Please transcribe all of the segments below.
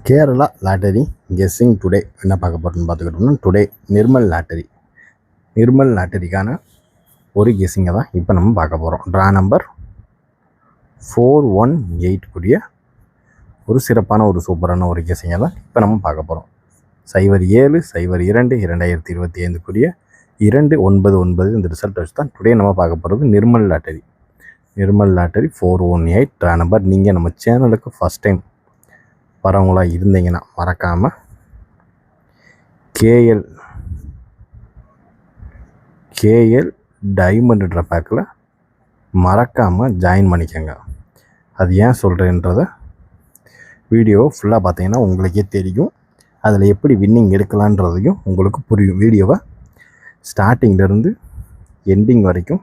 Kerala lottery guessing today என்ன பார்க்க போகிறோம்னு பார்த்துக்கிட்டோம்னா டுடே நிர்மல் லாட்டரிக்கான ஒரு கெஸ்ஸிங்கை தான் இப்போ நம்ம பார்க்க போகிறோம். ட்ரா நம்பர் 418 கூடிய ஒரு சிறப்பான ஒரு சூப்பரான ஒரு கெஸ்ஸிங்கை தான் இப்போ நம்ம பார்க்க போகிறோம். 0702 2025 கூடிய 299 இந்த ரிசல்ட் வச்சு தான் டுடே நம்ம பார்க்க போகிறது. Nirmal lottery 418 draw number. நீங்கள் நம்ம சேனலுக்கு ஃபஸ்ட் டைம் வரவங்களா இருந்தீங்கன்னா மறக்காமல் கேஎல் டைமண்ட்ன்ற பேக்கில் மறக்காமல் ஜாயின் பண்ணிக்கோங்க. அது ஏன் சொல்கிறேன்றத வீடியோ ஃபுல்லாக பார்த்தீங்கன்னா உங்களுக்கே தெரியும். அதில் எப்படி வின்னிங் எடுக்கலான்றதையும் உங்களுக்கு புரியும். வீடியோவை ஸ்டார்டிங்லேருந்து எண்டிங் வரைக்கும்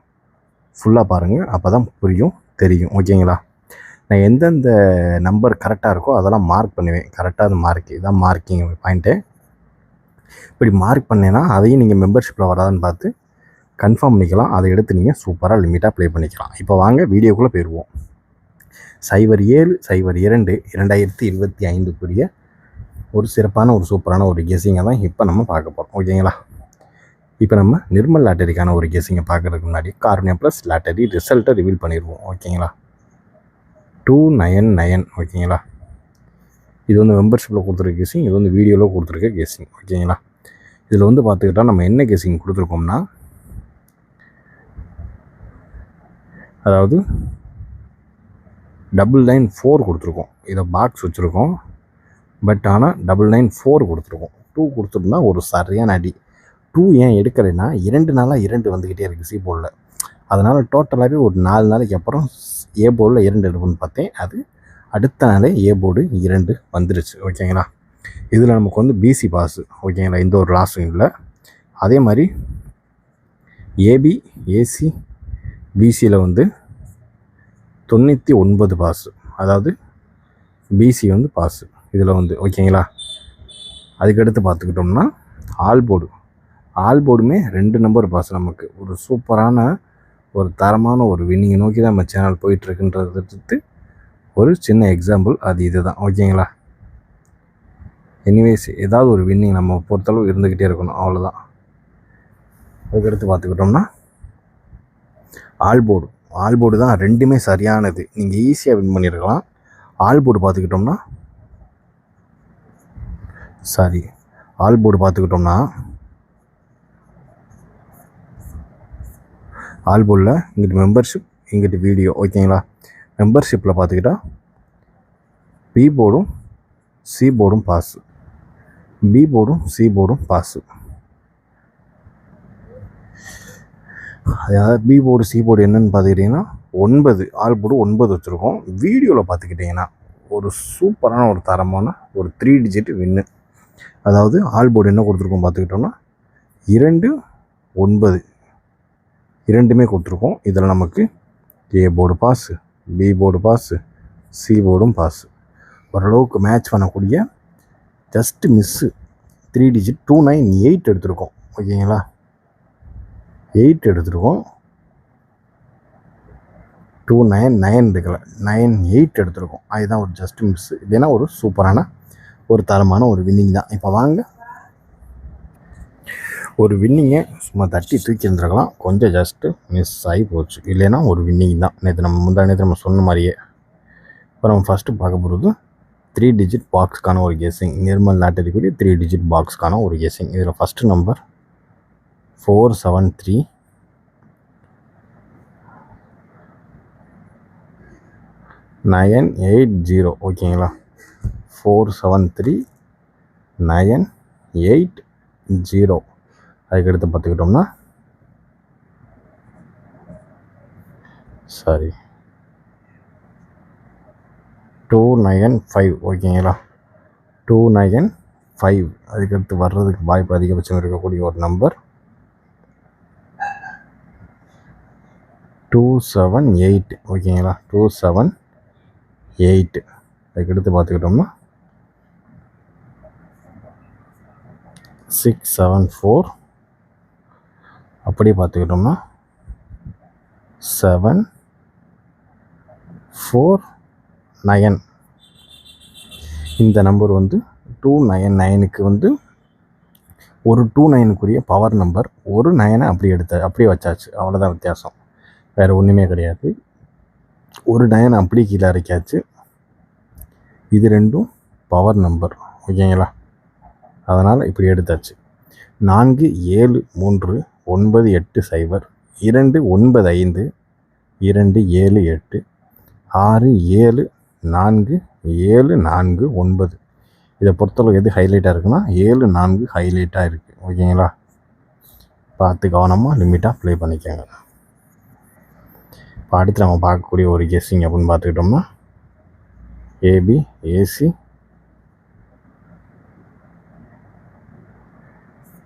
ஃபுல்லாக பாருங்கள், அப்போ தான் புரியும் தெரியும். ஓகேங்களா? நான் எந்தெந்த நம்பர் கரெக்டாக இருக்கோ அதெல்லாம் மார்க் பண்ணுவேன். கரெக்டாக அது இதான் மார்க்கிங் பாயிண்ட்டு. இப்படி மார்க் பண்ணேன்னா அதையும் நீங்கள் மெம்பர்ஷிப்பில் வராதுன்னு பார்த்து கன்ஃபார்ம் பண்ணிக்கலாம். அதை எடுத்து நீங்கள் சூப்பராக லிமிட்டாக ப்ளே பண்ணிக்கலாம். இப்போ வாங்க வீடியோக்குள்ளே போயிடுவோம். 0702 2025 ஒரு சிறப்பான ஒரு சூப்பரான ஒரு கெஸ்ஸிங்கை தான் இப்போ நம்ம பார்க்க போகிறோம். ஓகேங்களா? இப்போ நம்ம நிர்மல் லாட்டரிக்கான ஒரு கெஸ்ஸிங்கை பார்க்குறதுக்கு முன்னாடி கார்னியா ப்ளஸ் லாட்டரி ரிசல்ட்டை ரிவீல் பண்ணிடுவோம். ஓகேங்களா? 299. ஓகேங்களா? இது வந்து மெம்பர்ஷிப்பில் கொடுத்துருக்க கெஸ்ஸிங், இது வந்து வீடியோவில் கொடுத்துருக்க கெஸ்ஸிங். ஓகேங்களா? இதில் வந்து பார்த்துக்கிட்டால் நம்ம என்ன கெஸ்ஸிங் கொடுத்துருக்கோம்னா, அதாவது 994 கொடுத்துருக்கோம். இதை பாக்ஸ் வச்சுருக்கோம், பட் ஆனால் 994 கொடுத்துருக்கோம். 2 கொடுத்துருந்தா ஒரு சரியான அடி. 2 ஏன் எடுக்கிறேன்னா 2 நாளாக 2 வந்துக்கிட்டே இருக்குது சி போர்டில். அதனால் டோட்டலாகவே ஒரு 4 நாளைக்கு அப்புறம் ஏ போர்டில் 2 எடுப்புன்னு பார்த்தேன். அது அடுத்த நாளே ஏ போர்டு 2 வந்துருச்சு. ஓகேங்களா? இதில் நமக்கு வந்து பிசி பாஸு. ஓகேங்களா? எந்த ஒரு லாஸும் இல்லை. அதே மாதிரி ஏபி ஏசி பிசியில் வந்து 99 பாஸு, அதாவது பிசி வந்து பாஸு இதில் வந்து. ஓகேங்களா? அதுக்கடுத்து பார்த்துக்கிட்டோம்னா ஆல் போர்டுமே 2 நம்பர் பாஸ். நமக்கு ஒரு சூப்பரான ஒரு தரமான ஒரு வின்னிங்கை நோக்கி தான் நம்ம சேனல் போயிட்டுருக்குன்றது ஒரு சின்ன எக்ஸாம்பிள். அது இது தான். ஓகேங்களா? எனிவேஸ் ஏதாவது ஒரு வின்னிங் நம்ம பொறுத்தளவு இருந்துக்கிட்டே இருக்கணும், அவ்வளோதான். அதுக்கடுத்து பார்த்துக்கிட்டோம்னா ஆல் போர்டு தான் ரெண்டுமே சரியானது. நீங்கள் ஈஸியாக வின் பண்ணியிருக்கலாம். ஆல் போர்டு பார்த்துக்கிட்டோம்னா ஆல் போர்டில் இங்கிட்டு மெம்பர்ஷிப், இங்கிட்டு வீடியோ. ஓகேங்களா? மெம்பர்ஷிப்பில் பார்த்துக்கிட்டா பி போர்டும் சி போர்டும் பாஸு, பி போர்டும் சி போர்டும் பாஸு. அதாவது பி போர்டு சி போர்டு என்னென்னு பார்த்துக்கிட்டிங்கன்னா 9 ஆல் போர்டு 9 வச்சுருக்கோம். வீடியோவில் பார்த்துக்கிட்டிங்கன்னா ஒரு சூப்பரான ஒரு தரமான ஒரு 3 டிஜிட் வின்னு. அதாவது ஆல் போர்டு என்ன கொடுத்துருக்கோம் பார்த்துக்கிட்டோம்னா 2 9 2மே கொடுத்துருக்கோம். இதில் நமக்கு A board pass, B board pass, C போர்டும் பாஸு. ஓரளவுக்கு மேட்ச் பண்ணக்கூடிய ஜஸ்ட்டு மிஸ்ஸு 3 டிஜிட் 298 எடுத்திருக்கோம். ஓகேங்களா? 8 எடுத்துருக்கோம். 299 எடுக்கலை, 98 எடுத்துருக்கோம். அதுதான் ஒரு ஜஸ்ட் மிஸ்ஸு. இல்லைன்னா ஒரு சூப்பரான ஒரு தரமான ஒரு வின்னிங் தான். இப்போ வாங்க ஒரு வின்னிங்கை சும்மா தட்டி தூக்கி இருந்துருக்கலாம், கொஞ்சம் ஜஸ்ட்டு மிஸ் ஆகி போச்சு. இல்லைன்னா ஒரு வின்னிங் தான். முந்தானேற்று நம்ம சொன்ன மாதிரியே. இப்போ நம்ம ஃபஸ்ட்டு பார்க்க போகிறது 3 டிஜிட் பாக்ஸ்க்கான ஒரு கெஸ்ஸிங். நிர்மல் லாட்டரிக்குரிய 3 டிஜிட் பாக்ஸ்க்கான ஒரு கெஸ்ஸிங். இதில் ஃபஸ்ட்டு நம்பர் 473 980. ஓகேங்களா? 473 980. அதுக்கடுத்து பார்த்துக்கிட்டோம்னா 295. ஓகேங்களா? 295. அதுக்கடுத்து வர்றதுக்கு வாய்ப்பு அதிகபட்சம் இருக்கக்கூடிய ஒரு நம்பர் 278. ஓகேங்களா? 278. அதுக்கடுத்து பார்த்துக்கிட்டோம்னா 674. அப்படியே பார்த்துக்கிட்டோம்னா 749. இந்த நம்பர் வந்து 299க்கு வந்து ஒரு 29க்குரிய பவர் நம்பர், ஒரு 9 அப்படியே வச்சாச்சு. அவ்வளோதான் வித்தியாசம், வேறு ஒன்றுமே கிடையாது. ஒரு 9 அப்படி கீழே இறக்கியாச்சு. இது ரெண்டும் பவர் நம்பர், ஓகேங்களா? அதனால் இப்படி எடுத்தாச்சு. 473980295278 6747449. இதை பொறுத்தளவு எது ஹைலைட்டாக இருக்குன்னா 74 ஹைலைட்டாக இருக்குது, ஓகேங்களா? பார்த்து கவனமாக லிமிட்டாக ப்ளே பண்ணிக்கோங்க. இப்போ அடுத்து நம்ம பார்க்கக்கூடிய ஒரு கெஸ்ஸிங் அப்படின்னு பார்த்துக்கிட்டோம்னா ஏபி ஏசி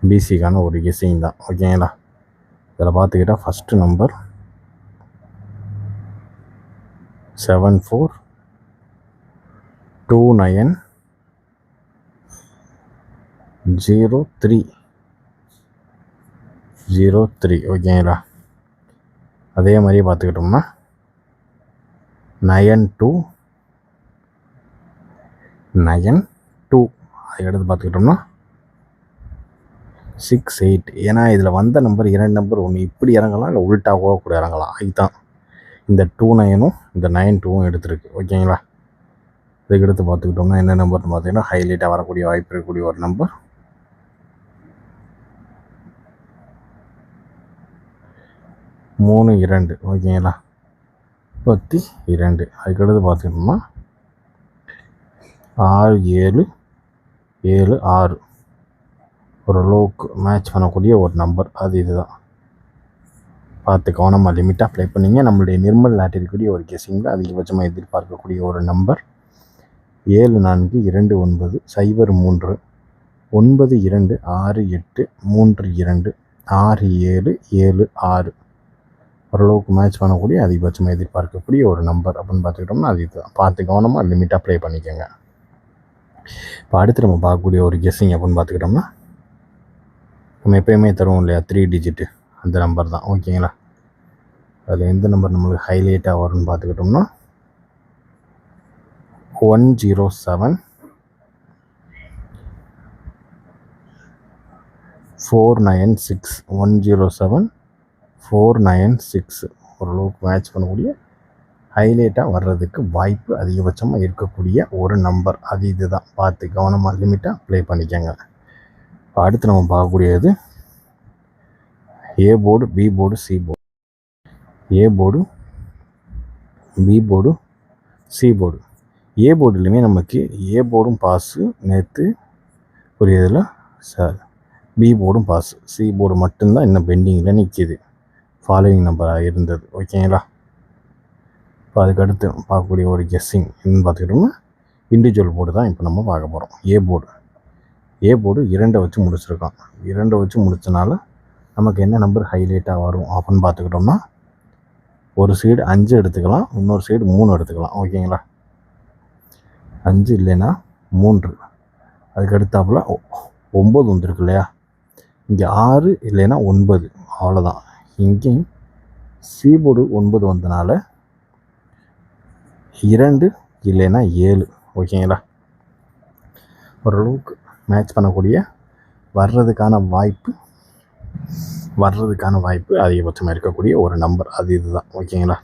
பிசிக்கான ஒரு கெஸ்ஸிங் தான், ஓகேங்களா? இதில் பார்த்துக்கிட்டால் ஃபஸ்ட்டு நம்பர் 742903, ஓகேங்களா? அதே மாதிரி பார்த்துக்கிட்டோம்னா 9292, அதை எடுத்து பார்த்துக்கிட்டோம்னா 68. ஏன்னா இதில் வந்த நம்பர் 2 நம்பர் ஒன்று இப்படி இறங்கலாம், இல்லை உள்டாக கூட இறங்கலாம். அதுதான் இந்த 29ம் இந்த 92ம் எடுத்துருக்கு, ஓகேங்களா? இதுக்கு எடுத்து பார்த்துக்கிட்டோம்னா என்ன நம்பர்னு பார்த்தீங்கன்னா ஹைலைட்டாக வரக்கூடிய வாய்ப்பு இருக்கக்கூடிய ஒரு நம்பர் 32, ஓகேங்களா? 32. அதுக்கடுத்து பார்த்துக்கிட்டோம்னா 6776, ஓரளவுக்கு மேட்ச் பண்ணக்கூடிய ஒரு நம்பர், அது இதுதான். பார்த்து கவனமாக லிமிட்டாக ப்ளே பண்ணிங்க. நம்மளுடைய நிர்மல் லாட்டரிக்கூடிய ஒரு கெஸ்ஸிங்கில் அதிகபட்சமாக எதிர்பார்க்கக்கூடிய ஒரு நம்பர் 74299268326776. ஓரளவுக்கு மேட்ச் பண்ணக்கூடிய அதிகபட்சமாக எதிர்பார்க்கக்கூடிய ஒரு நம்பர் அப்படின்னு பார்த்துக்கிட்டோம்னா அது இதுதான். பார்த்து கவனமாக லிமிட்டாக ப்ளே பண்ணிக்கோங்க. இப்போ அடுத்து நம்ம பார்க்கக்கூடிய ஒரு கெஸ்ஸிங் அப்படின்னு பார்த்துக்கிட்டோம்னா நம்ம எப்போயுமே தருவோம் இல்லையா 3 டிஜிட்டு, அந்த நம்பர் தான், ஓகேங்களா? அதில் எந்த நம்பர் நம்மளுக்கு ஹைலைட்டாக வரும்னு பார்த்துக்கிட்டோம்னா 107-496, 107-496 ஓரளவுக்கு மேட்ச் பண்ணக்கூடிய ஹைலைட்டாக வர்றதுக்கு வாய்ப்பு அதிகபட்சமாக இருக்கக்கூடிய ஒரு நம்பர், அது இதுதான். பார்த்து கவனமாக லிமிட்டாக ப்ளே பண்ணிக்கோங்க. இப்போ அடுத்து நம்ம பார்க்கக்கூடியது A board, B board, C board. A board, B board, C board. A போர்டுலையுமே நமக்கு ஏ போர்டும் பாஸு நேற்று புரியுதில்ல சார், பி போர்டும் பாஸு, சி போர்டு மட்டும்தான் இன்னும் பெண்டிங்கில் நிற்கிது, ஃபாலோவிங் நம்பராக இருந்தது, ஓகேங்களா? இப்போ அதுக்கடுத்து பார்க்கக்கூடிய ஒரு கெஸ்ஸிங் என்னன்னு பார்த்துக்கிட்டோம்னா இண்டிவிஜுவல் போர்டு தான் இப்போ நம்ம பார்க்க போகிறோம். ஏ போர்டு 2 வச்சு முடிச்சிருக்கோம். 2 வச்சு முடிச்சனால நமக்கு என்ன நம்பர் ஹைலைட்டாக வரும் அப்படின்னு பார்த்துக்கிட்டோம்னா ஒரு சைடு 5 எடுத்துக்கலாம், இன்னொரு சைடு 3 எடுத்துக்கலாம், ஓகேங்களா? 5 இல்லைன்னா 3. அதுக்கு அடுத்தாப்புல 9 வந்துருக்கு இல்லையா, இங்கே 6 இல்லைன்னா 9, அவ்வளோதான். இங்கேயும் சி போர்டு 9 வந்தனால 2 இல்லைன்னா 7, ஓகேங்களா? ஓரளவுக்கு மேட்ச் பண்ணக்கூடிய வர்றதுக்கான வாய்ப்பு அதிகபட்சமாக இருக்கக்கூடிய ஒரு நம்பர், அது இதுதான், ஓகேங்களா?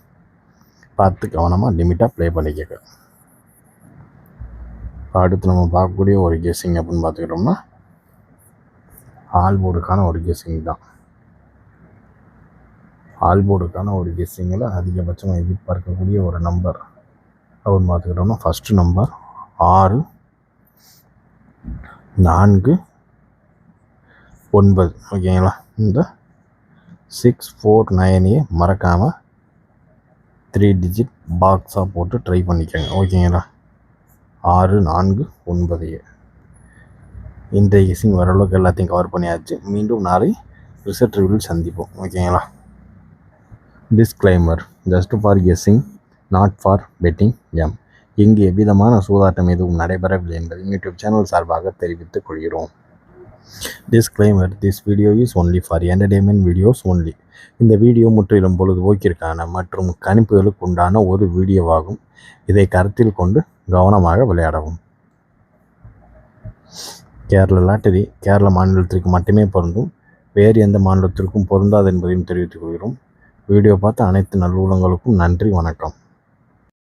பார்த்து கவனமாக லிமிட்டாக ப்ளே பண்ணிக்க. அடுத்து நம்ம பார்க்கக்கூடிய ஒரு கெஸ்ஸிங் அப்படின்னு பார்த்துக்கிட்டோம்னா ஆல் போர்டுக்கான ஒரு கெஸ்ஸிங் தான். ஆல் போர்டுக்கான ஒரு கெஸ்ஸிங்கில் அதிகபட்சமாக எதிர்பார்க்கக்கூடிய ஒரு நம்பர் அப்படின்னு பார்த்துக்கிட்டோம்னா ஃபஸ்ட்டு நம்பர் 649, ஓகேங்களா? இந்த 649 மறக்காமல் 3 டிஜிட் பாக்ஸாக போட்டு ட்ரை பண்ணிக்கோங்க, ஓகேங்களா? 649. இன்றைய கெஸ்ஸிங் ஓரளவுக்கு எல்லாத்தையும் கவர் பண்ணியாச்சு. மீண்டும் நாளை ரிசல்ட் ரிவ்யூவில் சந்திப்போம், ஓகேங்களா? Disclaimer: just for guessing, not for betting எம். இங்கு எவ்விதமான சூதாட்டம் எதுவும் நடைபெறவில்லை என்பதை யூடியூப் சேனல் சார்பாக தெரிவித்துக் கொள்கிறோம். Disclaimer: this video is only for entertainment videos only. இந்த வீடியோ முற்றிலும் பொழுதுபோக்கிற்கான மற்றும் கணிப்புகளுக்கு உண்டான ஒரு வீடியோவாகும். இதை கருத்தில் கொண்டு கவனமாக விளையாடவும். கேரள லாட்டரி கேரள மாநிலத்திற்கு மட்டுமே பொருந்தும், வேறு எந்த மாநிலத்திற்கும் பொருந்தாது என்பதையும் தெரிவித்துக் கொள்கிறோம். வீடியோ பார்த்த அனைத்து நல்லுள்ளங்களுக்கும் நன்றி, வணக்கம்.